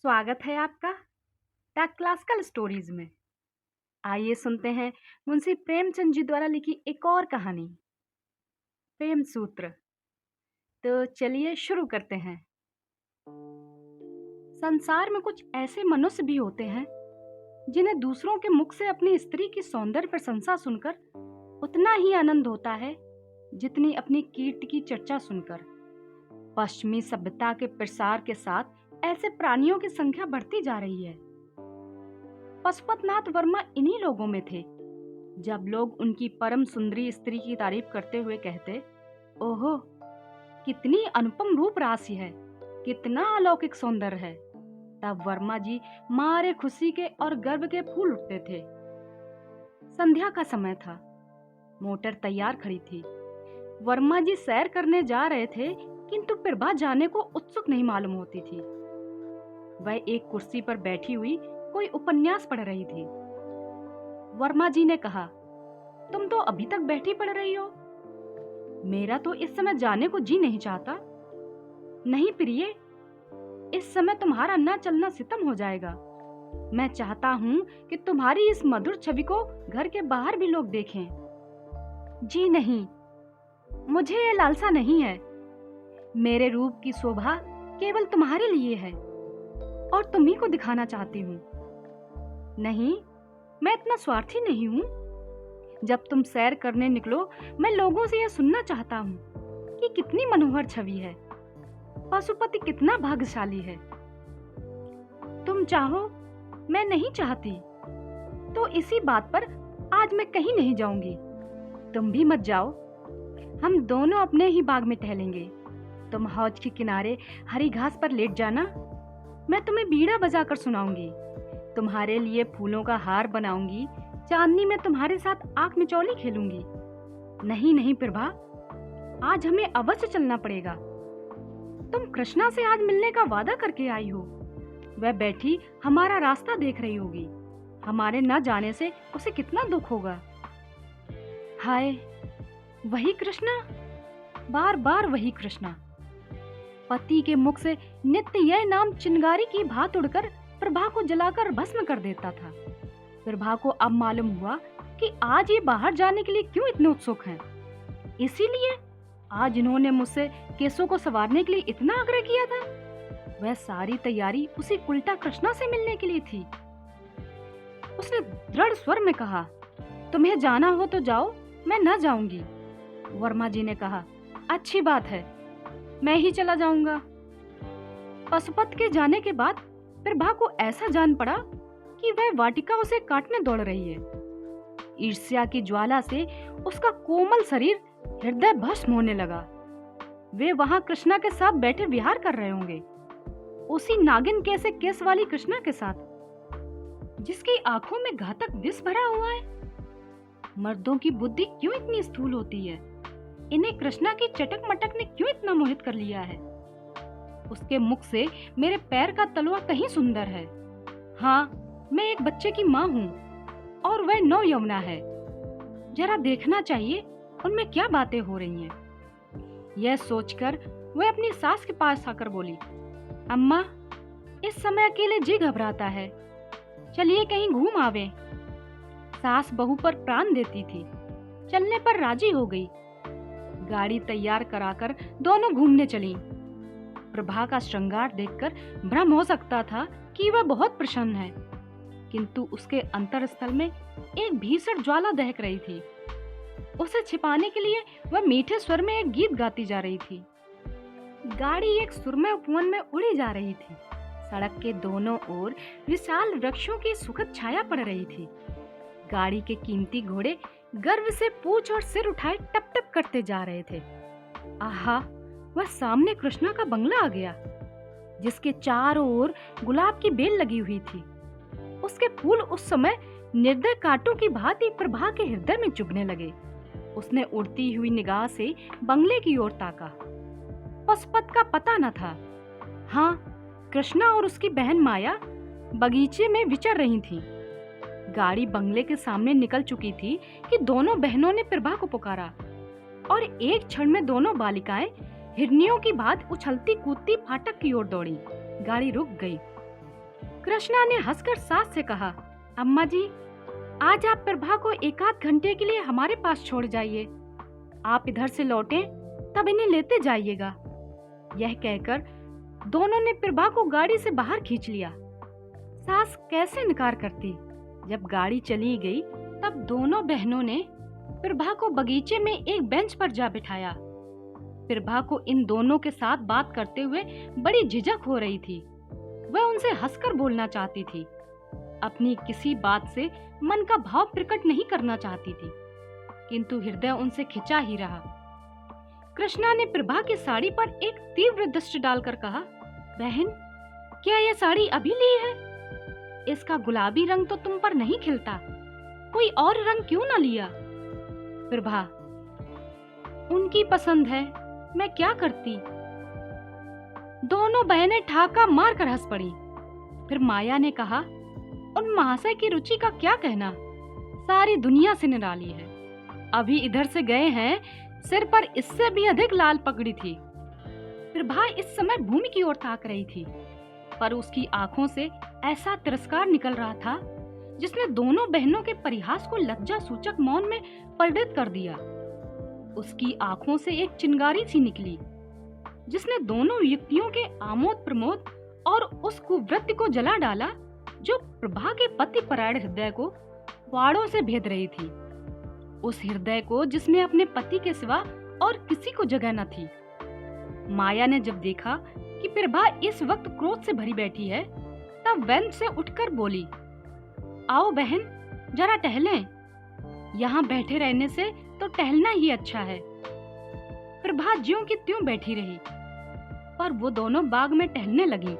स्वागत है आपका द क्लासिकल स्टोरीज में। आइए सुनते हैं मुंशी प्रेमचंद जी द्वारा लिखी एक और कहानी, प्रेम सूत्र। तो चलिए शुरू करते हैं। संसार में कुछ ऐसे मनुष्य भी होते हैं जिन्हें दूसरों के मुख से अपनी स्त्री की सौंदर्य प्रशंसा सुनकर उतना ही आनंद होता है जितनी अपनी कीर्ति की चर्चा सुनकर। पश्चिमी सभ्यता के प्रसार के साथ ऐसे प्राणियों की संख्या बढ़ती जा रही है। पशुपतनाथ वर्मा इन्हीं लोगों में थे। जब लोग उनकी परम सुंदरी स्त्री की तारीफ करते हुए कहते, ओहो, कितनी अनुपम रूप राशि है, कितना अलौकिक सौंदर्य है, तब वर्मा जी मारे खुशी के और गर्व के फूल उठते थे। संध्या का समय था। मोटर तैयार खड़ी थी। वर्मा जी सैर करने जा रहे थे, किंतु प्रभा जाने को उत्सुक नहीं मालूम होती थी। वह एक कुर्सी पर बैठी हुई कोई उपन्यास पढ़ रही थी। वर्मा जी ने कहा, तुम तो अभी तक बैठी पढ़ रही हो। मेरा तो इस समय जाने को जी नहीं चाहता। नहीं प्रिय, इस समय तुम्हारा न चलना सितम हो जाएगा। मैं चाहता हूँ कि तुम्हारी इस मधुर छवि को घर के बाहर भी लोग देखें। जी नहीं, मुझे ये लालसा नहीं है। मेरे रूप की शोभा केवल तुम्हारे लिए है और तुम्ही को दिखाना चाहती हूँ। नहीं, मैं इतना स्वार्थी नहीं हूँ। जब तुम सैर करने निकलो, मैं लोगों से यह सुनना चाहता हूँ कि कितनी मनोहर छवि है, पशुपति कितना भाग्यशाली है। तुम चाहो, मैं नहीं चाहती, तो इसी बात पर आज मैं कहीं नहीं जाऊंगी। तुम भी मत जाओ। हम दोनों अपने ही बाग में टहलेंगे। तुम हौज के किनारे हरी घास पर लेट जाना। मैं तुम्हें बीड़ा बजाकर सुनाऊंगी, तुम्हारे लिए फूलों का हार बनाऊंगी, चांदनी में तुम्हारे साथ आंख मिचौली खेलूंगी। नहीं नहीं प्रभा, आज हमें अवश्य चलना पड़ेगा। तुम कृष्णा से आज मिलने का वादा करके आई हो। वह बैठी हमारा रास्ता देख रही होगी। हमारे न जाने से उसे कितना दुख होगा। हाय, वही कृष्णा, बार बार वही कृष्णा। पति के मुख से नित्य यह नाम चिंगारी की भांत उड़कर प्रभा को जलाकर भस्म कर देता था। प्रभा को अब मालूम हुआ कि आज ये बाहर जाने के लिए क्यों इतने उत्सुक हैं। इसीलिए आज इन्होंने मुझसे केसों को संवारने के लिए इतना आग्रह किया था। वह सारी तैयारी उसी उल्टा कृष्णा से मिलने के लिए थी। उसने दृढ़ स्वर में कहा, तुम्हें जाना हो तो जाओ, मैं न जाऊंगी। वर्मा जी ने कहा, अच्छी बात है, मैं ही चला जाऊंगा। पशुपत के जाने के बाद प्रभा को ऐसा जान पड़ा कि वह वाटिका उसे काटने दौड़ रही है। ईर्ष्या की ज्वाला से उसका कोमल शरीर हृदय भस्म होने लगा। वे वहां कृष्णा के साथ बैठे विहार कर रहे होंगे, उसी नागिन कैसे केस वाली कृष्णा के साथ, जिसकी आंखों में घातक विष भरा हुआ है। मर्दों की बुद्धि क्यों इतनी स्थूल होती है? इन्हें कृष्णा की चटक मटक ने क्यों इतना मोहित कर लिया है? उसके मुख से मेरे पैर का तलवा कहीं सुंदर है। हाँ, मैं एक बच्चे की माँ हूँ और वह नौ यमुना है। जरा देखना चाहिए उनमें क्या बातें हो रही हैं। यह सोचकर वह अपनी सास के पास आकर बोली, अम्मा, इस समय अकेले जी घबराता है, चलिए कहीं घूम आवे। सास बहू पर प्राण देती थी, चलने पर राजी हो गई। गाड़ी तैयार कराकर दोनों घूमने चली। प्रभा का श्रृंगार देखकर भ्रम हो सकता था कि वह बहुत प्रसन्न है, किंतु उसके अंतरस्थल में एक भीषण ज्वाला दहक रही थी। उसे छिपाने के लिए वह मीठे स्वर में एक गीत गाती जा रही थी। गाड़ी एक सुरमय उपवन में उड़ी जा रही थी। सड़क के दोनों ओर विशाल वृक्षों की सुखद छाया पड़ रही थी। गाड़ी के कीमती घोड़े गर्व से पूंछ और सिर उठाए टप टप करते जा रहे थे। आहा, वह सामने कृष्णा का बंगला आ गया, जिसके चारों ओर गुलाब की बेल लगी हुई थी। उसके फूल उस समय निर्दय कांटों की भांति प्रभा के हृदय में चुभने लगे। उसने उड़ती हुई निगाह से बंगले की ओर ताका। पशुपत का पता न था। हाँ, कृष्णा और उसकी बहन माया बगीचे में विचर रही थीं। गाड़ी बंगले के सामने निकल चुकी थी कि दोनों बहनों ने प्रभा को पुकारा और एक क्षण में दोनों बालिकाएं हिरनियों की भांति उछलती कूदती फाटक की ओर दौड़ी। गाड़ी रुक गई। कृष्णा ने हंसकर सास से कहा, अम्मा जी, आज आप प्रभा को एक आध घंटे के लिए हमारे पास छोड़ जाइए। आप इधर से लौटें तब इन्हें लेते जाइएगा। यह कहकर दोनों ने प्रभा को गाड़ी से बाहर खींच लिया। सास कैसे इनकार करती। जब गाड़ी चली गई तब दोनों बहनों ने प्रभा को बगीचे में एक बेंच पर जा बिठाया। प्रभा को इन दोनों के साथ बात करते हुए बड़ी झिझक हो रही थी। वह उनसे हंसकर बोलना चाहती थी, अपनी किसी बात से मन का भाव प्रकट नहीं करना चाहती थी, किंतु हृदय उनसे खिंचा ही रहा। कृष्णा ने प्रभा की साड़ी पर एक तीव्र दृष्टि डालकर कहा, बहन, क्या यह साड़ी अभी ली है? इसका गुलाबी रंग तो तुम पर नहीं खिलता, कोई और रंग क्यों ना लिया? प्रभा, उनकी पसंद है, मैं क्या करती? दोनों बहनें ठाका मारकर हंस पड़ी। फिर माया ने कहा, उन महाशय की रुचि का क्या कहना, सारी दुनिया से निराली है। अभी इधर से गए हैं, सिर पर इससे भी अधिक लाल पगड़ी थी। प्रभा इस समय भूमि की ओर ताक रही थी, पर उसकी आंखों से ऐसा तिरस्कार निकल रहा था जिसने दोनों बहनों के परिहास को लज्जा सूचक मौन में परिणत कर दिया। उसकी आंखों से एक चिंगारी सी निकली जिसने दोनों युक्तियों के आमोद प्रमोद और उस कुवृत्ति को जला डाला जो प्रभा के पति परायण हृदय को वाड़ों से भेद रही थी। उस हृदय को जिसमें अपने पति के सिवा और किसी को जगह न थी। माया ने जब देखा कि प्रभा इस वक्त क्रोध से भरी बैठी है, तब बेंच से उठकर बोली, आओ बहन, जरा टहलें। यहाँ बैठे रहने से तो टहलना ही अच्छा है। प्रभा ज्यों की त्यों बैठी रही, पर वो दोनों बाग में टहलने लगी।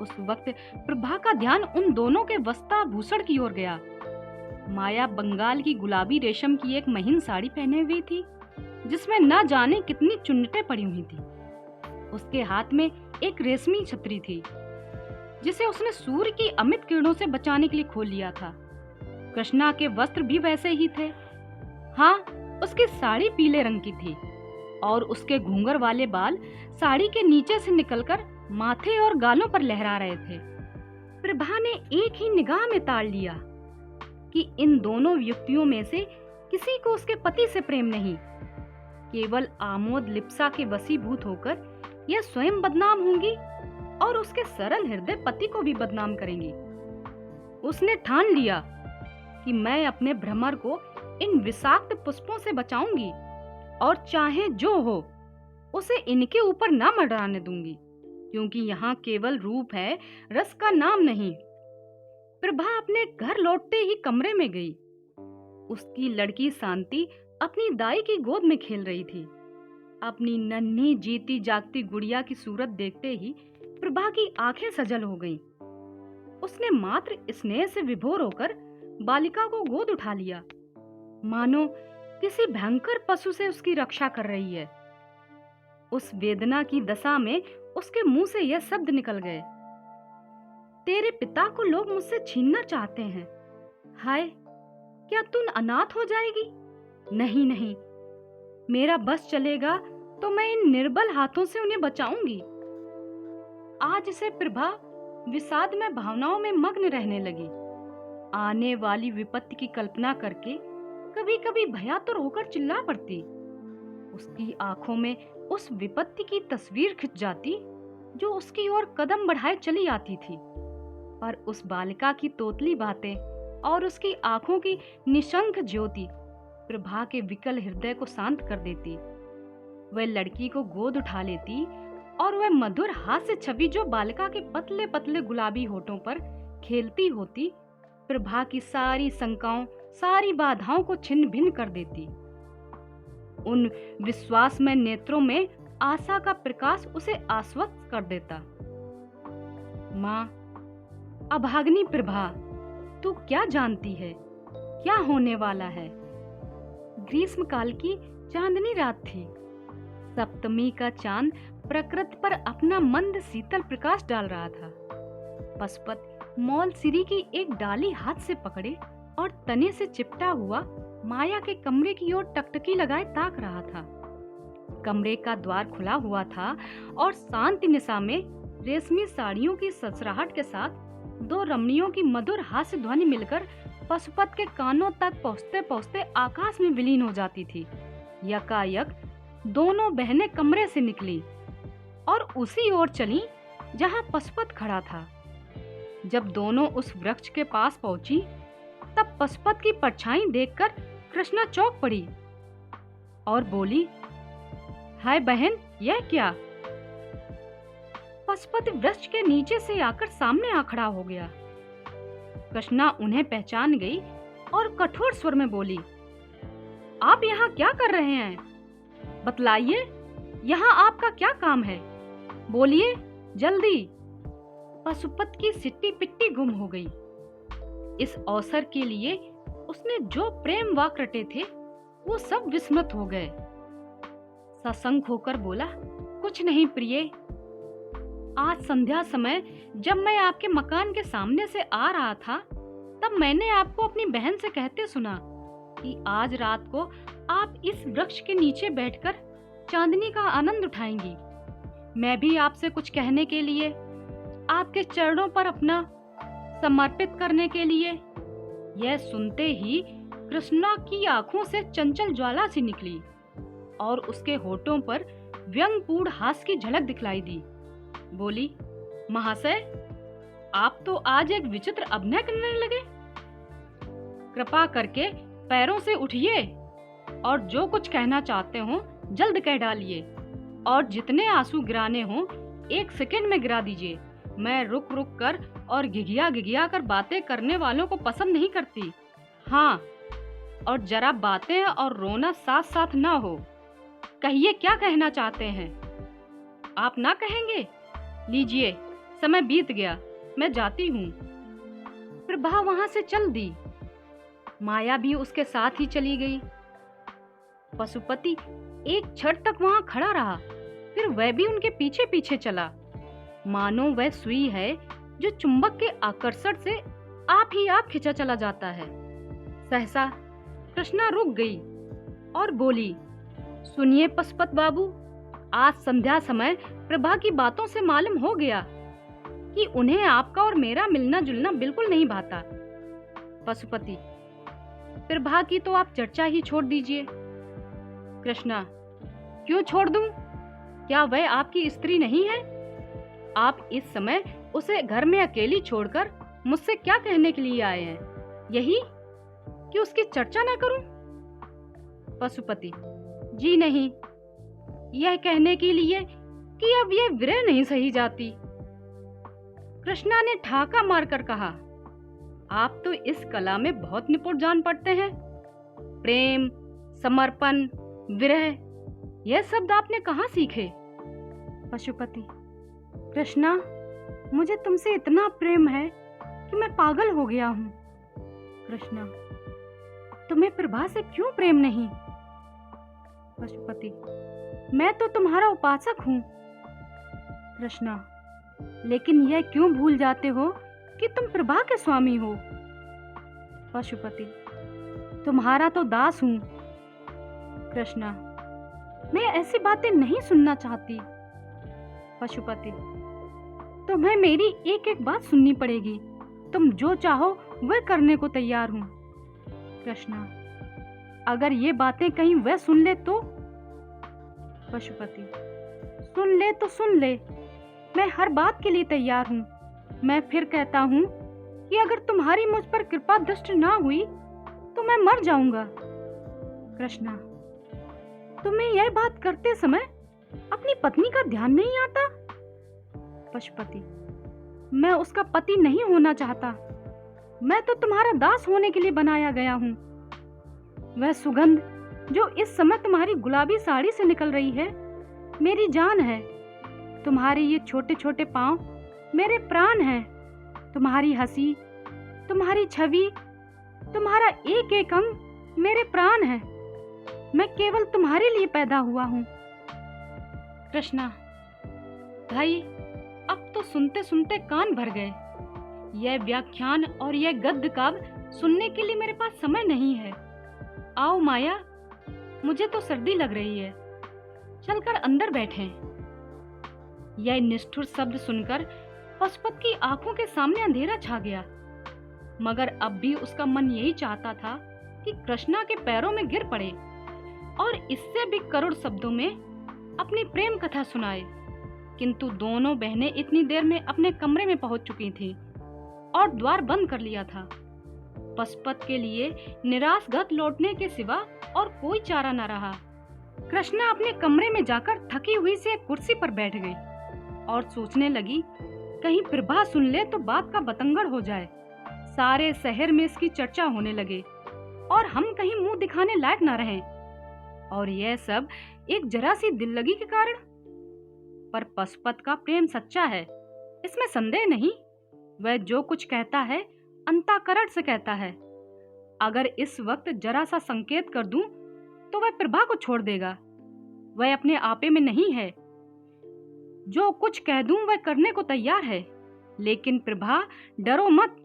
उस वक्त प्रभा का ध्यान उन दोनों के वस्त्राभूषण की ओर गया। माया बंगाल की गुलाबी रेशम की एक महीन साड़ी पहने हुई थी, जिसमें न जाने कितनी चुन्नटें पड़ी हुई थी। उसके हाथ में एक रेशमी छतरी थी, जिसे उसने सूर्य की अमित किरणों से बचाने के लिए खोल लिया था। कृष्णा के वस्त्र भी वैसे ही थे। हाँ, उसकी साड़ी पीले रंग की थी और उसके घूंघर वाले बाल साड़ी के नीचे से निकलकर माथे और गालों पर लहरा रहे थे। प्रभा ने एक ही निगाह में ताड़ लिया कि इन दोनों युक्तियों में से किसी को उसके पति से प्रेम नहीं। केवल आमोद लिप्सा के वशीभूत होकर यह स्वयं बदनाम होंगी और उसके सरल हृदय पति को भी बदनाम करेंगी। उसने ठान लिया कि मैं अपने भ्रमर को इन विषाक्त पुष्पों से बचाऊंगी और चाहे जो हो उसे इनके ऊपर ना मडराने दूंगी, क्योंकि यहाँ केवल रूप है, रस का नाम नहीं। प्रभा अपने घर लौटते ही कमरे में गई। उसकी लड़की शांति अपनी दाई की गोद में खेल रही थी। अपनी नन्ही जीती जागती गुड़िया की सूरत देखते ही प्रभा की आंखें सजल हो गईं। उसने मात्र स्नेह से विभोर होकर बालिका को गोद उठा लिया, मानो किसी भयंकर पशु से उसकी रक्षा कर रही है। उस वेदना की दशा में उसके मुंह से यह शब्द निकल गए, तेरे पिता को लोग मुझसे छीनना चाहते हैं। हाय, क्या तू अनाथ हो जाएगी? नहीं नहीं, मेरा बस चलेगा तो मैं इन निर्बल हाथों से उन्हें बचाऊंगी। आज से प्रभा विषाद में भावनाओं में मग्न रहने लगी। आने वाली विपत्ति की कल्पना करके कभी कभी भयातुर होकर चिल्ला पड़ती। उसकी आंखों में उस विपत्ति की तस्वीर खिंच जाती जो उसकी ओर कदम बढ़ाए चली आती थी, पर उस बालिका की तोतली बातें और उसकी आंखों की निशंक ज्योति प्रभा के विकल हृदय को शांत कर देती। वह लड़की को गोद उठा लेती और वह मधुर हास्य छवि जो बालिका के पतले पतले गुलाबी होठों पर खेलती होती प्रभा की सारी शंकाओं, सारी बाधाओं को छिन्न भिन्न कर देती। उन विश्वास में नेत्रों में आशा का प्रकाश उसे आश्वस्त कर देता। माँ, अभागिनी प्रभा, तू क्या जानती है क्या होने वाला है? ग्रीष्मकाल की चांदनी रात थी। सप्तमी का चांद प्रकृति पर अपना मंद शीतल प्रकाश डाल रहा था। पशुपत मौल सिरी की एक डाली हाथ से पकड़े और तने से चिपटा हुआ माया के कमरे की ओर टकटकी लगाए ताक रहा था। कमरे का द्वार खुला हुआ था और शांति निशा में रेशमी साड़ियों की ससराहट के साथ दो रमणियों की मधुर हास्य ध्वनि मिलकर पशुपत के कानों तक पहुँचते पहुँचते आकाश में विलीन हो जाती थी। यकायक दोनों बहनें कमरे से निकली और उसी ओर चलीं जहां पशुपत खड़ा था। जब दोनों उस वृक्ष के पास पहुंची, तब पशुपत की परछाई देखकर कृष्णा चौंक पड़ी और बोली, हाय बहन, यह क्या? पशुपत वृक्ष के नीचे से आकर सामने आ खड़ा हो गया। कृष्णा उन्हें पहचान गई और कठोर स्वर में बोली, आप यहाँ क्या कर रहे हैं? बतलाइए, यहाँ आपका क्या काम है? बोलिए जल्दी। पशुपत की सिट्टी पिट्टी गुम हो गई। इस अवसर के लिए उसने जो प्रेम वाक्य रटे थे वो सब विस्मृत हो गए। सशंक होकर बोला, कुछ नहीं प्रिय। आज संध्या समय जब मैं आपके मकान के सामने से आ रहा था, तब मैंने आपको अपनी बहन से कहते सुना कि आज रात को आप इस वृक्ष के नीचे बैठकर चांदनी का आनंद उठाएंगी। मैं भी आपसे कुछ कहने के लिए, आपके चरणों पर अपना समर्पित करने के लिए। यह सुनते ही कृष्णा की आंखों से चंचल ज्वाला सी निकली और उसके होठों पर व्यंग्यपूर्ण हास्य की झलक दिखलाई दी। बोली, महाशय, आप तो आज एक विचित्र अभिनय करने लगे। कृपा करके पैरों से उठिए और जो कुछ कहना चाहते हो जल्द कह डालिए, और जितने आंसू गिराने हो 1 सेकंड में गिरा दीजिए। मैं रुक रुक कर और घिघिया कर बातें करने वालों को पसंद नहीं करती। हाँ, और जरा बातें और रोना साथ साथ ना हो। कहिए, क्या कहना चाहते हैं? आप ना कहेंगे? लीजिए, समय बीत गया, मैं जाती हूँ। प्रभा वहां से चल दी। माया भी उसके साथ ही चली गई। पशुपति एक क्षण तक वहां खड़ा रहा, फिर वह भी उनके पीछे पीछे चला। मानो वह सुई है जो चुंबक के आकर्षण से आप ही आप खिंचा चला जाता है। सहसा कृष्णा रुक गई और बोली, सुनिए पशुपत बाबू, आज संध्या समय प्रभा की बातों से मालूम हो गया कि उन्हें आपका और मेरा मिलना जुलना बिल्कुल नहीं भाता। पशुपति, प्रभा की तो आप चर्चा ही छोड़ दीजिए। कृष्णा, क्यों छोड़ दूं? क्या वह आपकी स्त्री नहीं है? आप इस समय उसे घर में अकेली छोड़कर मुझसे क्या कहने के लिए आए हैं? यही कि उसकी चर्चा ना करूं? पशुपति, जी नहीं, यह कहने के लिए कि अब यह विरह नहीं सही जाती। कृष्णा ने ठाका मारकर कहा, आप तो इस कला में बहुत निपुण जान पड़ते हैं। प्रेम, समर्पण, विरह, यह शब्द आपने कहाँ सीखे? पशुपति, कृष्णा, मुझे तुमसे इतना प्रेम है कि मैं पागल हो गया हूँ। कृष्णा, तुम्हें प्रभा से क्यों प्रेम नहीं? पशुपति, मैं तो तुम्हारा उपासक हूँ। कृष्णा, लेकिन यह क्यों भूल जाते हो कि तुम प्रभा के स्वामी हो? पशुपति, तुम्हारा तो दास हूँ। कृष्णा, मैं ऐसी बातें नहीं सुनना चाहती। पशुपति, तुम्हें मेरी एक एक बात सुननी पड़ेगी। तुम जो चाहो वह करने को तैयार हूँ। कृष्णा, अगर ये बातें कहीं वह सुन ले तो? पशुपति, सुन ले तो सुन ले, मैं हर बात के लिए तैयार हूँ। मैं फिर कहता हूँ कि अगर तुम्हारी मुझ पर कृपा दृष्टि ना हुई तो मैं मर जाऊंगा। कृष्णा, तुम्हें यह बात करते समय अपनी पत्नी का ध्यान नहीं आता? पशुपति, मैं उसका पति नहीं होना चाहता। मैं तो तुम्हारा दास होने के लिए बनाया गया हूँ। वह सुगंध जो इस समय तुम्हारी गुलाबी साड़ी से निकल रही है, मेरी जान है। तुम्हारे ये छोटे छोटे पांव मेरे प्राण हैं। तुम्हारी हंसी, तुम्हारी छवि, तुम्हारा एक एक अंग मेरे प्राण है। मैं केवल तुम्हारे लिए पैदा हुआ हूँ। कृष्णा, भाई, अब तो सुनते सुनते कान भर गए। यह व्याख्यान और यह गद्य काव्य सुनने के लिए मेरे पास समय नहीं है। आओ माया, मुझे तो सर्दी लग रही है, चलकर अंदर बैठें। यह निष्ठुर शब्द सुनकर पशुपत की आंखों के सामने अंधेरा छा गया, मगर अब भी उसका मन यही चाहता था कि कृष्णा के पैरों में गिर पड़े और इससे भी करुण शब्दों में अपनी प्रेम कथा सुनाए। किंतु दोनों बहनें इतनी देर में अपने कमरे में पहुंच चुकी थीं और द्वार बंद कर लिया था। पशुपत के लिए निराश गत लौटने के सिवा और कोई चारा न रहा। कृष्णा अपने कमरे में जाकर थकी हुई से एक कुर्सी पर बैठ गई और सोचने लगी, कहीं प्रभा सुन ले तो बात का बतंगड़ हो जाए। सारे शहर में इसकी चर्चा होने लगे और हम कहीं मुंह दिखाने लायक न रहें, और यह सब एक जरा सी दिल लगी के कारण। पर पशुपत का प्रेम सच्चा है, इसमें संदेह नहीं। वह जो कुछ कहता है अंतःकरण से कहता है। अगर इस वक्त जरा सा संकेत कर दूं तो वह प्रभा को छोड़ देगा। वह अपने आपे में नहीं है। जो कुछ कह दूं वह करने को तैयार है। लेकिन प्रभा, डरो मत,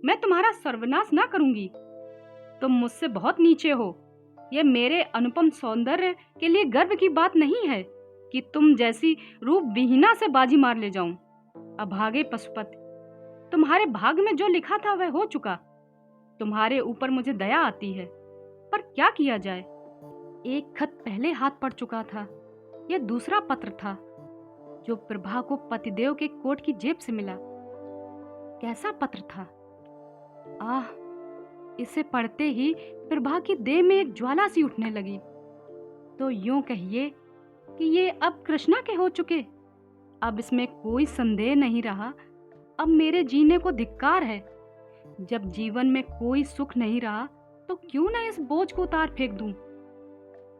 मैं तुम्हारा सर्वनाश ना करूंगी। तुम मुझसे बहुत नीचे हो। यह मेरे अनुपम सौंदर्य के लिए गर्व की बात नहीं है कि तुम जैसी रूप विहीना से बाजी मार ले जाऊं। अभागे पशुपत, तुम्हारे भाग्य में जो लिखा था वह हो चुका। तुम्हारे ऊपर मुझे दया आती है, पर क्या किया जाए। एक खत पहले हाथ पड़ चुका था। यह दूसरा पत्र था जो प्रभा को पतिदेव के कोट की जेब से मिला। कैसा पत्र था! आह, इसे पढ़ते ही प्रभा की देह में एक ज्वाला सी उठने लगी। तो यूं कहिए कि ये अब कृष्णा के हो चुके। अब इसमें कोई संदेह नहीं रहा। अब मेरे जीने को धिक्कार है। जब जीवन में कोई सुख नहीं रहा तो क्यों ना इस बोझ को उतार फेंक दूं।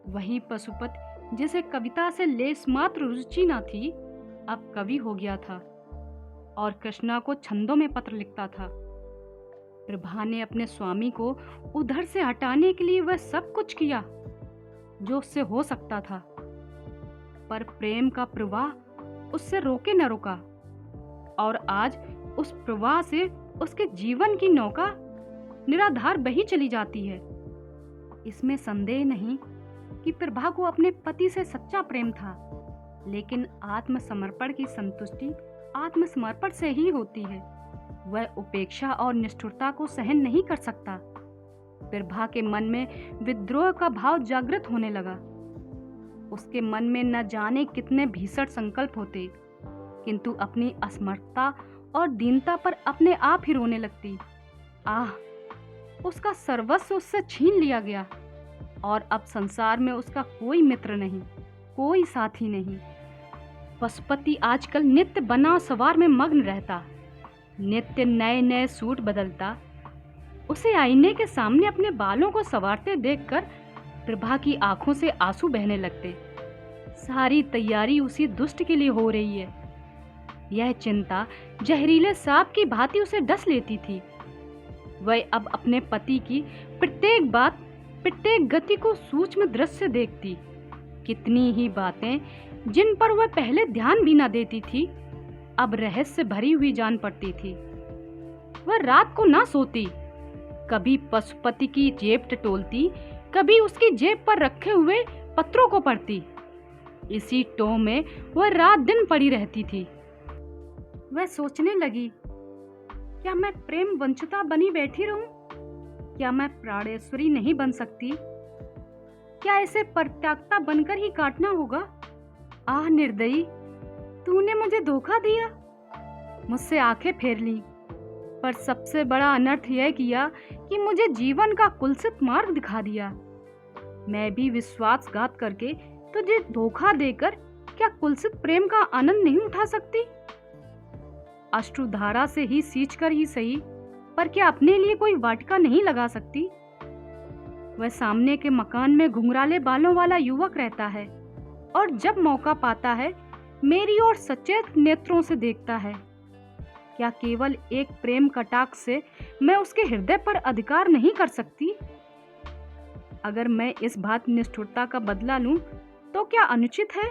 वही पशुपत जिसे कविता से लेस मात्र रुचि न थी, अब कवि हो गया था और कृष्णा को छंदों में पत्र लिखता था। प्रभा ने अपने स्वामी को उधर से हटाने के लिए वह सब कुछ किया जो उससे हो सकता था, पर प्रेम का प्रवाह उससे रोके न रुका और आज उस प्रवाह से उसके जीवन की नौका निराधार बही चली जाती है। इसमें संदेह नहीं कि प्रभा को अपने पति से सच्चा प्रेम था, लेकिन आत्मसमर्पण की संतुष्टि आत्मसमर्पण से ही होती है। वह उपेक्षा और निष्ठुरता को सहन नहीं कर सकता। प्रभा के मन में विद्रोह का भाव जागृत होने लगा। उसके मन में न जाने कितने भीषण संकल्प होते, किंतु अपनी असमर्थता और दीनता पर अपने आप ही रोने लगती। आह, उसका सर्वस्व उससे छीन लिया गया और अब संसार में उसका कोई मित्र नहीं, कोई साथी नहीं। पशुपति आजकल नित्य बना सवार में मग्न रहता, नित्य नए नए सूट बदलता। उसे आईने के सामने अपने बालों को संवारते देखकर प्रभा की आंखों से आंसू बहने लगते। सारी तैयारी उसी दुष्ट के लिए हो रही है। यह चिंता जहरीले सांप की भांति उसे डस लेती थी। वह अब अपने पति की प्रत्येक बात, प्रत्येक गति को सूक्ष्म दृष्टि से देखती। कितनी ही बातें जिन पर वह पहले ध्यान भी न देती थी, अब रहस्य भरी हुई जान पड़ती थी। वह रात को ना सोती, कभी पशुपति की जेब टटोलती, कभी उसकी जेब पर रखे हुए पत्रों को पढ़ती। इसी टोह में वह रात दिन पड़ी रहती थी। वह सोचने लगी, क्या मैं प्रेम वंचिता बनी बैठी रहूं? क्या मैं प्राणेश्वरी नहीं बन सकती? क्या इसे परित्यक्ता बनकर ही काटना होगा? आह निर्दयी, तूने मुझे धोखा दिया, मुझसे आंखें फेर ली, पर सबसे बड़ा अनर्थ यह किया कि मुझे जीवन का कुलसित मार्ग दिखा दिया। मैं भी विश्वासघात करके तुझे धोखा देकर क्या कुलसित प्रेम का आनंद नहीं उठा सकती? अश्रुधारा से ही सींचकर ही सही, पर क्या अपने लिए कोई वाटिका नहीं लगा सकती? वह सामने के मकान में घुंघराले बालों वाला युवक रहता है और जब मौका पाता है मेरी ओर सचेत नेत्रों से देखता है। क्या केवल एक प्रेम कटाक्ष से मैं उसके हृदय पर अधिकार नहीं कर सकती? अगर मैं इस बात निष्ठुरता का बदला लूं तो क्या अनुचित है?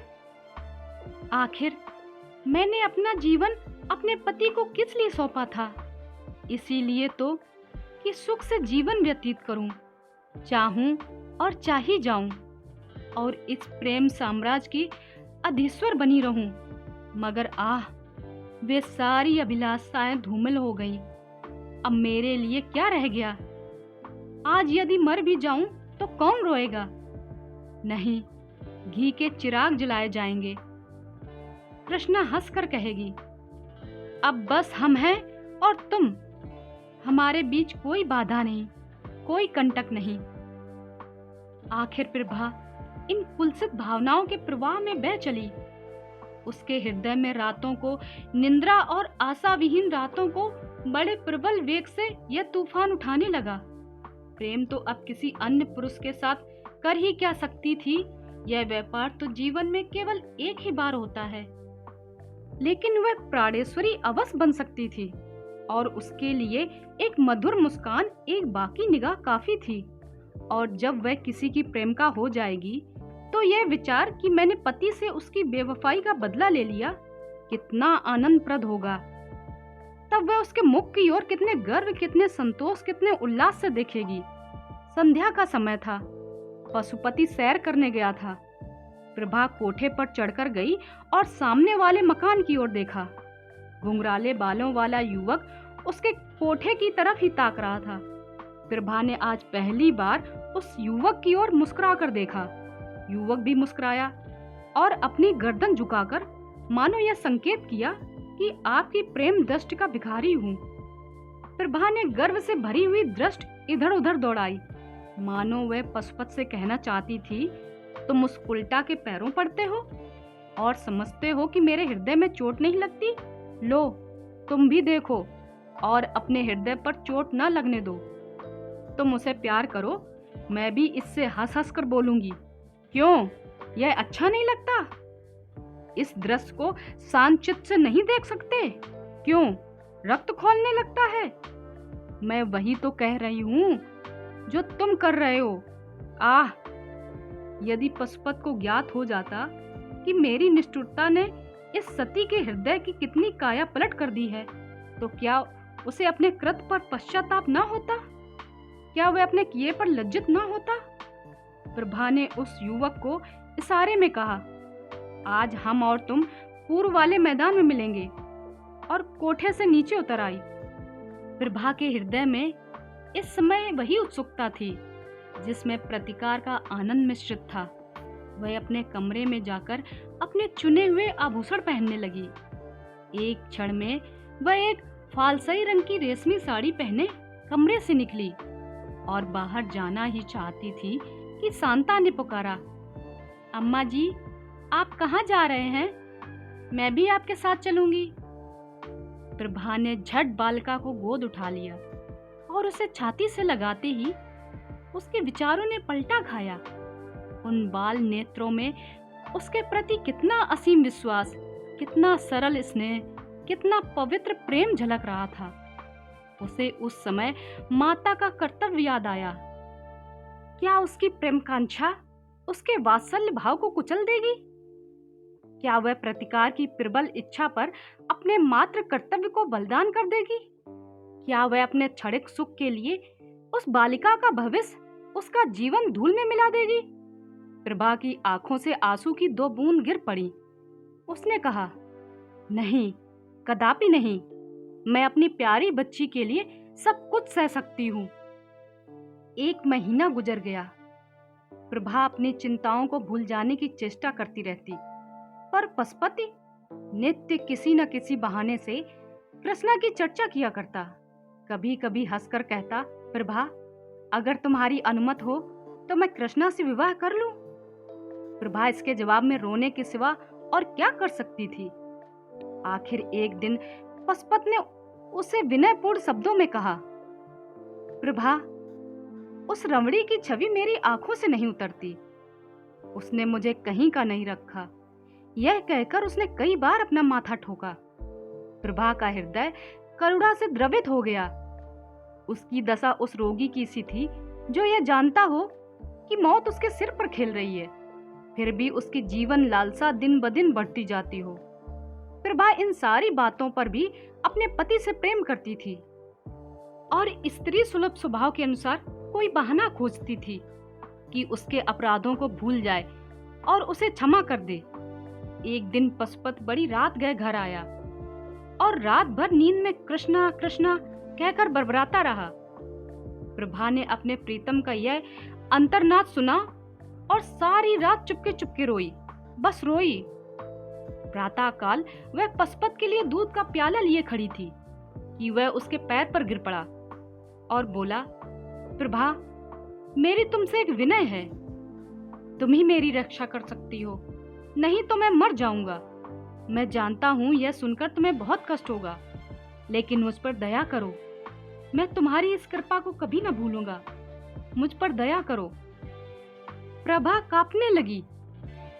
आखिर मैंने अपना जीवन अपने पति को किस लिए सौंपा था? इसीलिए तो कि सुख से जीवन व्यतीत करूं, चाहूं और चाही जाऊं और इस प्रेम साम्राज्य की अधीश्वर बनी रहूं। मगर आह, वे सारी अभिलाषाएं धूमिल हो गईं। अब मेरे लिए क्या रह गया? आज यदि मर भी जाऊं तो कौन रोएगा? नहीं, घी के चिराग जलाए जाएंगे। कृष्णा हंसकर कहेगी, अब बस हम हैं और तुम। हमारे बीच कोई बाधा नहीं, कोई कंटक नहीं। आखिर प्रभा इन कुलसित भावनाओं के प्रवाह में बह चली। उसके हृदय में रातों को, निंद्रा और आशा विहीन रातों को बड़े प्रबल वेग से यह तूफान उठाने लगा। प्रेम तो अब किसी अन्य पुरुष के साथ कर ही क्या सकती थी? यह व्यापार तो जीवन में केवल एक ही बार होता है। लेकिन वह प्राणेश्वरी अवश्य बन सकती थी और उसके लिए एक मधुर मुस्कान, एक बाकी निगाह काफी थी। और जब वह किसी की प्रेम का हो जाएगी तो यह विचार कि मैंने पति से उसकी बेवफाई का बदला ले लिया कितना आनंदप्रद होगा। तब वह उसके मुख की ओर कितने गर्व, कितने संतोष, कितने उल्लास से देखेगी। संध्या का समय था। पशुपति सैर करने गया था। प्रभा कोठे पर चढ़कर गई और सामने वाले मकान की ओर देखा। घुंघराले बालों वाला युवक उसके कोठे की तरफ ही ताक रहा था। प्रभा ने आज पहली बार उस युवक की ओर मुस्कुराकर देखा। युवक भी मुस्कुराया और अपनी गर्दन झुकाकर मानो यह संकेत किया कि आपकी प्रेम दृष्टि का भिखारी हूँ। प्रभा ने गर्व से भरी हुई दृष्टि इधर उधर दौड़ाई, मानो वह पशुपति से कहना चाहती थी, तुम उस उल्टा के पैरों पड़ते हो और समझते हो कि मेरे हृदय में चोट नहीं लगती। लो, तुम भी देखो और अपने हृदय पर चोट न लगने दो। तुम उसे प्यार करो, मैं भी इससे हंस हंस कर बोलूंगी। क्यों, यह अच्छा नहीं लगता? इस दृश्य को शांत चित्त से नहीं देख सकते? क्यों, रक्त खौलने लगता है? मैं वही तो कह रही हूँ जो तुम कर रहे हो। आह, यदि पशुपति को ज्ञात हो जाता कि मेरी निष्ठुरता ने इस सती के हृदय की कितनी काया पलट कर दी है, तो क्या उसे अपने कृत्य पर पश्चाताप न होता? क्या वह अपने किए पर लज्जित न होता? प्रभा ने उस युवक को इशारे में कहा, आज हम और तुम पूर्व वाले मैदान में मिलेंगे, और कोठे से नीचे उतर आई। प्रभा के हृदय में इस समय वही उत्सुकता थी जिसमें प्रतिकार का आनंद मिश्रित था। वह अपने कमरे में जाकर अपने चुने हुए आभूषण पहनने लगी। एक क्षण में वह एक फालसई रंग की रेशमी साड़ी पहने कमरे से निकली और बाहर जाना ही चाहती थी कि शांता ने पुकारा, अम्मा जी, आप कहाँ जा रहे हैं? मैं भी आपके साथ चलूंगी। प्रभा ने झट बालिका को गोद उठा लिया और उसे छाती से लगाते ही उसके विचारों ने पलटा खाया। उन बाल नेत्रों में उसके प्रति कितना असीम विश्वास, कितना सरल स्नेह, कितना पवित्र प्रेम झलक रहा था। उसे उस समय माता का कर्तव्य याद आया। क्या उसकी प्रेमकांक्षा उसके वात्सल्य भाव को कुचल देगी? क्या वह प्रतिकार की प्रबल इच्छा पर अपने मात्र कर्तव्य को बलिदान कर देगी? क्या वह अपने क्षणिक सुख के लिए उस बालिका का भविष्य, उसका जीवन धूल में मिला देगी? प्रभा की आंखों से आंसू की 2 बूंद गिर पड़ी। उसने कहा, नहीं, कदापि नहीं। मैं अपनी प्यारी बच्ची के लिए सब कुछ सह सकती हूँ। 1 महीना गुजर गया। प्रभा अपनी चिंताओं को भूल जाने की चेष्टा करती रहती, पर पशुपति नित्य किसी न किसी बहाने से कृष्णा की चर्चा किया करता। कभी कभी हंसकर कहता, प्रभा, अगर तुम्हारी अनुमति हो तो मैं कृष्णा से विवाह कर लूं। प्रभा इसके जवाब में रोने के सिवा और क्या कर सकती थी। आखिर एक दिन पशुपति ने उसे विनयपूर्ण शब्दों में कहा, प्रभा, उस रमणी की छवि मेरी आंखों से नहीं उतरती। उसने मुझे कहीं का नहीं रखा। यह कहकर उसने कई बार अपना माथा ठोका। प्रभा का हृदय करुणा से द्रवित हो गया। उसकी दशा उस रोगी की सी थी जो यह जानता हो कि मौत उसके सिर पर खेल रही है, फिर भी उसकी जीवन लालसा दिन ब दिन बढ़ती जाती हो। प्रभा इन सारी बातों पर भी अपने पति से प्रेम करती थी और स्त्री सुलभ स्वभाव के अनुसार कोई बहाना खोजती थी कि उसके अपराधों को भूल जाए और उसे क्षमा कर दे। एक दिन पशुपत बड़ी रात गए घर आया और रात भर नींद में कृष्णा कृष्णा कहकर बरबराता रहा। प्रभा ने अपने प्रीतम का यह अंतर्नाद सुना और सारी रात चुपके चुपके रोई, बस रोई। प्रातः काल वह पशुपत के लिए दूध का प्याला लिए खड़ी थी कि वह उसके पैर पर गिर पड़ा और बोला, प्रभा, मेरी तुमसे एक विनय है, तुम ही मेरी रक्षा कर सकती हो, नहीं तो मैं मर जाऊंगा। मैं जानता हूं यह सुनकर तुम्हें बहुत कष्ट होगा, लेकिन मुझ पर दया करो, मैं तुम्हारी इस कृपा को कभी न भूलूंगा, मुझ पर दया करो। प्रभा कांपने लगी।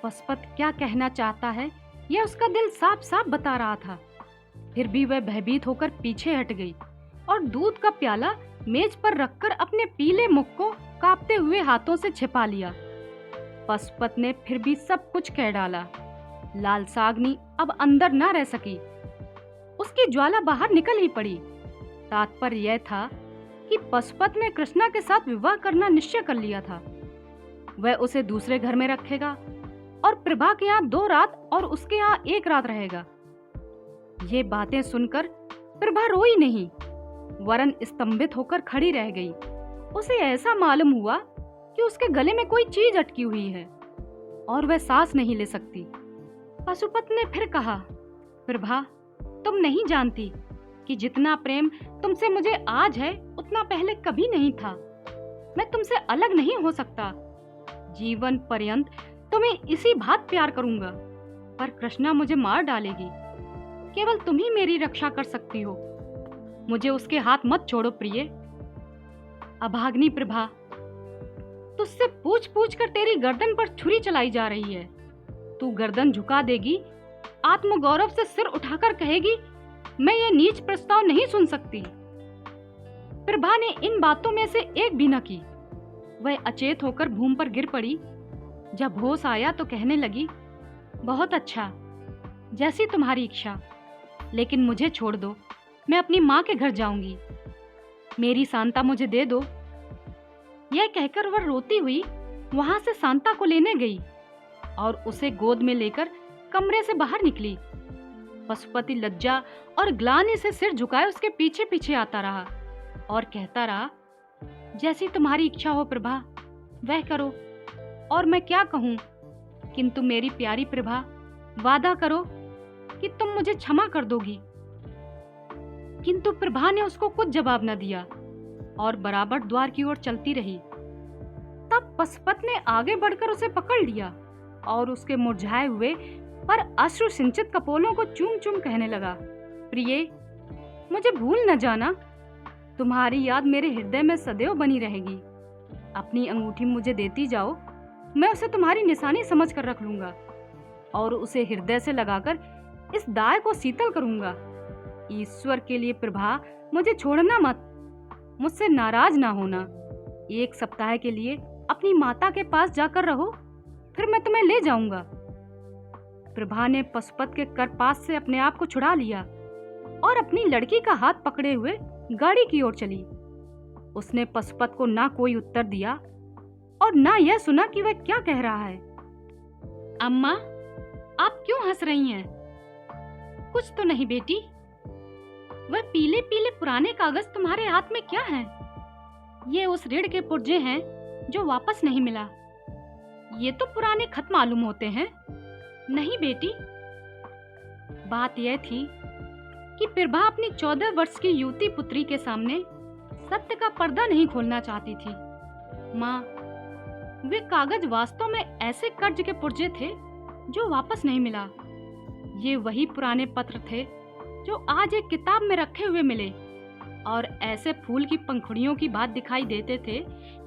पशुपत क्या कहना चाहता है यह उसका दिल साफ साफ बता रहा था। फिर भी वह भयभीत होकर पीछे हट गई और दूध का प्याला मेज पर रखकर अपने पीले मुख को कांपते हुए हाथों से छिपा लिया। पशुपत ने फिर भी सब कुछ कह डाला। लालसाग्नि अब अंदर न रह सकी, उसकी ज्वाला बाहर निकल ही पड़ी। तात्पर्य यह था कि पशुपत ने कृष्णा के साथ विवाह करना निश्चय कर लिया था। वह उसे दूसरे घर में रखेगा और प्रभा के यहाँ 2 रात और उसके यहाँ 1 रात रहेगा। ये बातें सुनकर प्रभा रोई नहीं, वरन स्तंभित होकर खड़ी रह गई। उसे ऐसा मालूम हुआ कि उसके गले में कोई चीज अटकी हुई है और वह सांस नहीं ले सकती। पशुपत ने फिर कहा, प्रभा, तुम नहीं जानती कि जितना प्रेम तुमसे मुझे आज है उतना पहले कभी नहीं था। मैं तुमसे अलग नहीं हो सकता, जीवन पर्यंत तुम्हें इसी बात प्यार करूंगा, पर कृष्णा मुझे मार डालेगी। केवल तुम ही मेरी रक्षा कर सकती हो, मुझे उसके हाथ मत छोड़ो प्रिय। अभाग्नि प्रभा, तुझसे पूछ पूछ कर तेरी गर्दन पर छुरी चलाई जा रही है। तू गर्दन झुका देगी, आत्मगौरव से सिर उठाकर कहेगी, मैं ये नीच प्रस्ताव नहीं सुन सकती। प्रभा ने इन बातों में से एक भी न की। वह अचेत होकर भूमि पर गिर पड़ी। जब होश आया तो कहने लगी, बहुत अच्छा, जैसी तुम्हारी इच्छा, लेकिन मुझे छोड़ दो, मैं अपनी माँ के घर जाऊंगी, मेरी शांता मुझे दे दो। यह कहकर वह रोती हुई वहां से शांता को लेने गई और उसे गोद में लेकर कमरे से बाहर निकली। पशुपति लज्जा और ग्लानि से सिर झुकाए उसके पीछे पीछे आता रहा और कहता रहा, जैसी तुम्हारी इच्छा हो प्रभा, वह करो। और मैं क्या कहूँ, किंतु मेरी प्यारी प्रभा, वादा करो कि तुम मुझे क्षमा कर दोगी। किंतु प्रभा ने उसको कुछ जवाब न दिया और बराबर द्वार की ओर चलती रही। तब पशुपत ने आगे बढ़कर उसे पकड़ लिया और उसके मुरझाए हुए पर अश्रु सिंचित कपोलों को चूम चूम कहने लगा, प्रिय, मुझे भूल न जाना, तुम्हारी याद मेरे हृदय में सदैव बनी रहेगी। अपनी अंगूठी मुझे देती जाओ, मैं उसे तुम्हारी निशानी समझ कर रख लूंगा और उसे हृदय से लगाकर इस दाय को शीतल करूंगा। ईश्वर के लिए प्रभा, मुझे छोड़ना मत, मुझसे नाराज ना होना। 1 सप्ताह के लिए अपनी माता के पास जाकर रहो, फिर मैं तुम्हें ले जाऊंगा। प्रभा ने पशुपत के करपास से अपने आप को छुड़ा लिया और अपनी लड़की का हाथ पकड़े हुए गाड़ी की ओर चली। उसने पशुपत को ना कोई उत्तर दिया और ना यह सुना कि वह क्या कह रहा है। अम्मा, आप क्यों हंस रही हैं? कुछ तो नहीं बेटी, वह पीले पीले पुराने कागज तुम्हारे हाथ में क्या है? ये उस ऋण के पुर्जे हैं जो वापस नहीं मिला। ये तो पुराने खत मालूम होते हैं। नहीं बेटी, बात यह थी कि प्रभा अपनी 14 वर्ष की युवती पुत्री के सामने सत्य का पर्दा नहीं खोलना चाहती थी। माँ, वे कागज वास्तव में ऐसे कर्ज के पुर्जे थे जो वापस नहीं मिला। ये वही पुराने पत्र थे जो आज एक किताब में रखे हुए मिले और ऐसे फूल की पंखुड़ियों की बात दिखाई देते थे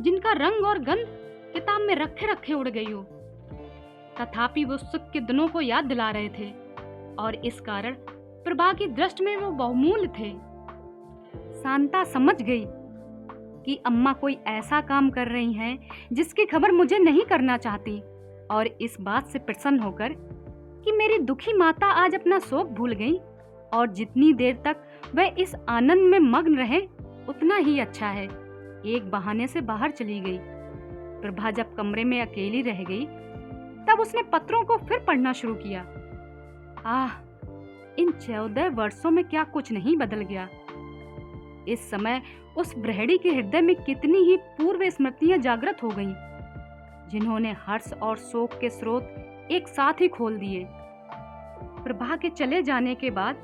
जिनका रंग और गंध किताब में रखे रखे उड़ गई हो। तथापि वो सुख के दिनों को याद दिला रहे थे और इस कारण प्रभा की दृष्टि में वो बहुमूल्य थे। शांता समझ गई कि अम्मा कोई ऐसा काम कर रही हैं जिसकी खबर मुझे नहीं करना चाहती और इस बात से प्रसन्न होकर कि मेरी दुखी माता आज अपना शोक भूल गई और जितनी देर तक वह इस आनंद में मग्न रहे उतना ही अच्छा है, एक बहाने से बाहर चली गई। प्रभा जब कमरे में अकेली रह गई तब उसने पत्रों को फिर पढ़ना शुरू किया। आह, इन 14 वर्षों में क्या कुछ नहीं बदल गया। इस समय उस ब्रहड़ी के हृदय में कितनी ही पूर्व स्मृतियां जागृत हो गईं, जिन्होंने हर्ष और शोक के स्रोत एक साथ ही खोल दिए। प्रभा के चले जाने के बाद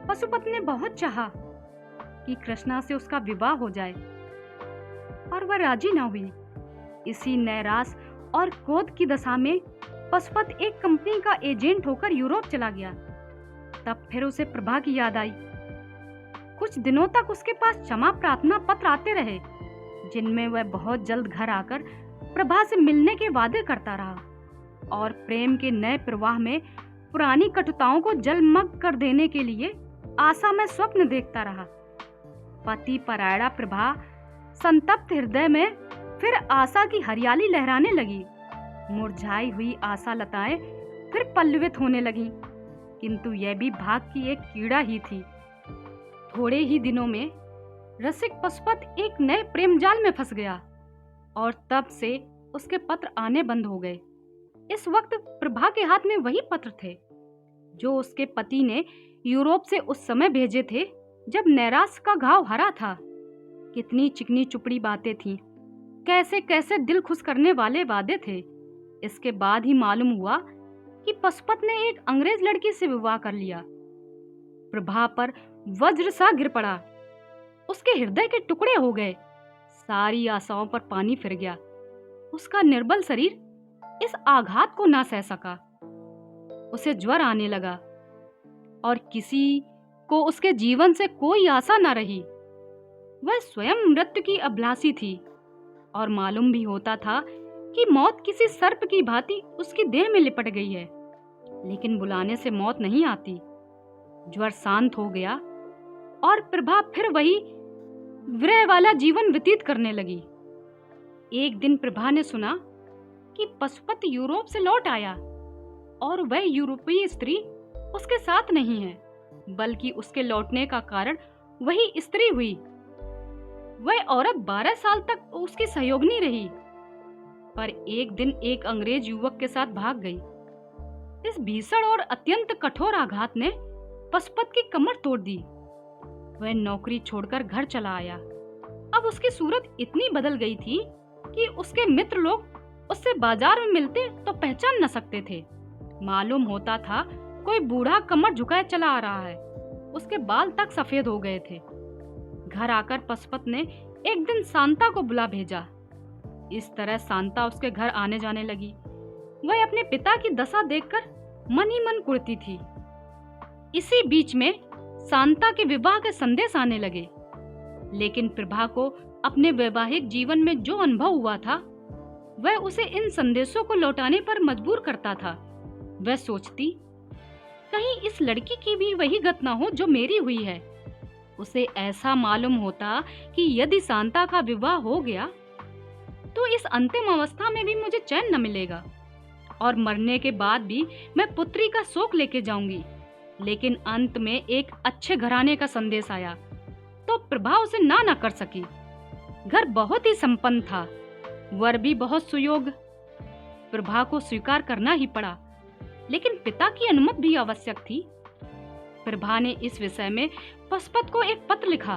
पशुपति ने बहुत चाहा कि कृष्णा से उसका विवाह हो जाए, और वह राजी ना हुई। इसी नैराश और क्रोध की दशा में पशुपति एक कंपनी का एजेंट होकर यूरोप चला गया। तब फिर उसे प्रभा की याद आई। कुछ दिनों तक उसके पास क्षमा प्रार्थना पत्र आते रहे, जिनमें वह बहुत जल्द घर आकर प्रभा से मिलने के वादे करता रहा और प्रेम के नए प्रवाह में पुरानी कटुताओं को जलमग्न कर देने के लिए आशा में स्वप्न देखता रहा। पति परायणा प्रभा संतप्त हृदय में फिर आशा की हरियाली लहराने लगी। मुरझाई हुई आशा लताएं फिर पल्लवित होने लगीं, किंतु यह भी भाग की एक कीड़ा ही थी। थोड़े ही दिनों में रसिक पशुपति एक नए प्रेम जाल में फंस गया और तब से उसके पत्र आने बंद हो गए। इस वक्त प्रभा के हाथ में वही पत्र थे जो उसके पति ने यूरोप से उस समय भेजे थे जब नैराश का घाव हरा था। कितनी चिकनी चुपड़ी बातें थीं, कैसे कैसे दिल खुश करने वाले वादे थे। इसके बाद ही मालूम हुआ कि पशुपति ने एक अंग्रेज लड़की से विवाह कर लिया। प्रभा पर वज्र सा गिर पड़ा, उसके हृदय के टुकड़े हो गए। सारी आशाओं पर पानी फिर गया। उसका निर्बल शरीर इस आघात को ना सह सका। उसे ज्वर आने लगा और किसी को उसके जीवन से कोई आशा न रही। वह स्वयं मृत्यु की अभिलाषी थी और मालूम भी होता था कि मौत किसी सर्प की भांति उसकी देह में लिपट गई है, लेकिन बुलाने से मौत नहीं आती। ज्वर शांत हो गया और प्रभा फिर वही विरह वाला जीवन व्यतीत करने लगी। एक दिन प्रभा ने सुना कि पशुपति यूरोप से लौट आया और वह यूरोपीय स्त्री उसके साथ नहीं है, बल्कि उसके लौटने का कारण वही स्त्री हुई। वह औरत 12 साल तक उसकी सहयोगिनी रही, पर एक दिन एक अंग्रेज युवक के साथ भाग गई। इस भीषण और अत्यंत कठोर आघात ने पशुपति की कमर तोड़ दी। वह नौकरी छोड़कर घर चला आया। अब उसकी सूरत इतनी बदल गई थी कि उसके मित्र लोग उससे बाजार में मिलते तो पहचान न सकते थे। मालूम होता था कोई बूढ़ा कमर झुकाए चला आ रहा है। उसके बाल तक सफेद हो गए थे। घर आकर पशुपति ने एक दिन शांता को बुला भेजा। इस तरह शांता उसके घर आने जाने लगी। वह अपने पिता की दशा देखकर मन ही मन कुढ़ती थी। इसी बीच में शांता के विवाह के संदेश आने लगे, लेकिन प्रभा को अपने वैवाहिक जीवन में जो अनुभव हुआ था वह उसे इन संदेशों को लौटाने पर मजबूर करता था। वह सोचती, कहीं इस लड़की की भी वही गत न हो जो मेरी हुई है। उसे ऐसा मालूम होता कि यदि शांता का विवाह हो गया तो इस अंतिम अवस्था में भी मुझे चैन न मिलेगा और मरने के बाद भी मैं पुत्री का शोक लेके जाऊंगी। लेकिन अंत में एक अच्छे घराने का संदेश आया तो प्रभा उसे ना कर सकी। घर बहुत ही संपन्न था, वर भी बहुत सुयोग्य। प्रभा को स्वीकार करना ही पड़ा, लेकिन पिता की अनुमति भी आवश्यक थी। प्रभा ने इस विषय में पशुपति को एक पत्र लिखा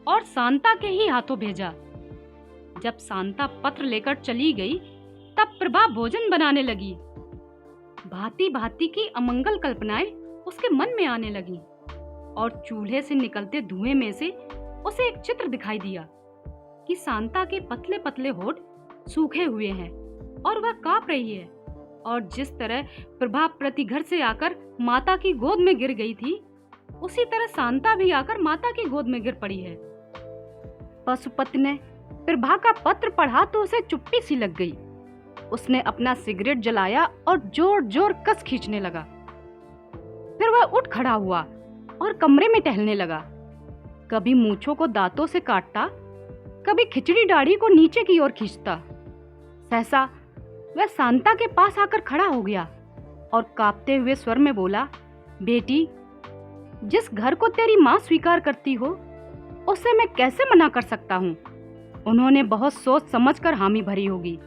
और शांता के ही हाथों भेजा। जब शांता पत्र लेकर चली गई तब प्रभा भोजन बनाने लगी। भांति भांति की अमंगल कल्पनाएं उसके मन में आने लगी और चूल्हे से निकलते धुएं में से उसे एक चित्र दिखाई दिया कि शांता के पतले पतले होठ सूखे हुए हैं और वह कांप रही है, और जिस तरह प्रभा प्रति घर से आकर माता की गोद में गिर गई थी, उसी तरह शांता भी आकर माता की गोद में गिर पड़ी है। पशुपति ने प्रभा का पत्र पढ़ा तो उसे चुप्पी सी लग गई। उसने अपना सिगरेट जलाया और जोर जोर कस खींचने लगा। फिर वह उठ खड़ा हुआ और कमरे में टहलने लगा। कभी मूंछों को दांतों से काटता, कभी खिचड़ी दाढ़ी को नीचे की ओर खींचता। सहसा वह शांता के पास आकर खड़ा हो गया और कांपते हुए स्वर में बोला, बेटी, जिस घर को तेरी माँ स्वीकार करती हो उसे मैं कैसे मना कर सकता हूँ। उन्होंने बहुत सोच समझकर हामी भरी होगी।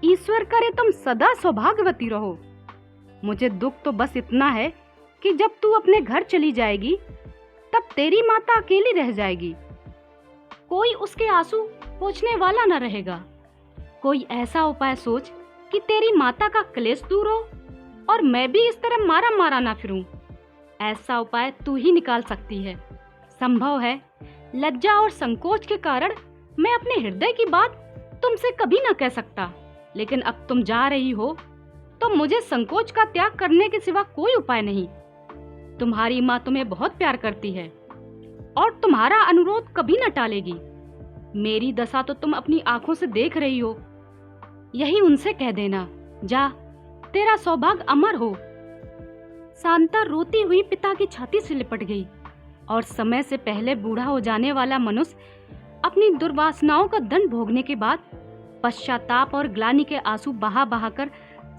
ईश्वर करे तुम सदा सौभाग्यवती रहो। मुझे दुख तो बस इतना है कि जब तू अपने घर चली जाएगी तब तेरी माता अकेली रह जाएगी। कोई उसके आंसू पोंछने वाला न रहेगा। कोई ऐसा उपाय सोच कि तेरी माता का क्लेश दूर हो और मैं भी इस तरह मारा मारा ना फिरूं। ऐसा उपाय तू ही निकाल सकती है। संभव है लज्जा और संकोच के कारण मैं अपने हृदय की बात तुमसे कभी ना कह सकता, लेकिन अब तुम जा रही हो तो मुझे संकोच का त्याग करने के सिवा कोई उपाय नहीं। तुम्हारी माँ तुम्हें बहुत प्यार करती है और तुम्हारा अनुरोध कभी न टालेगी। मेरी दशा तो तुम अपनी आंखों से देख रही हो। यही उनसे कह देना, जा, तेरा सौभाग्य अमर हो। शांता रोती हुई पिता की छाती से लिपट गई और समय से पहले बूढ़ा हो जाने वाला मनुष्य अपनी दुर्वासनाओं का दंड भोगने के बाद पश्चाताप और ग्लानि के आंसू बहा बहाकर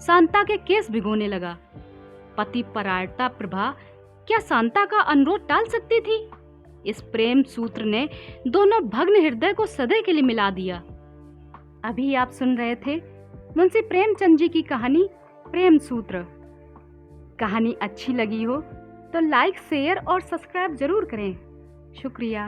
शांता के केस भिगोने लगा। पति परायणता प्रभा क्या शांता का अनुरोध टाल सकती थी? इस प्रेम सूत्र ने दोनों भग्न हृदय को सदैव के लिए मिला दिया। अभी आप सुन रहे थे मुंशी प्रेमचंद जी की कहानी प्रेम सूत्र। कहानी अच्छी लगी हो तो लाइक, शेयर और सब्सक्राइब जरूर करें। शुक्रिया।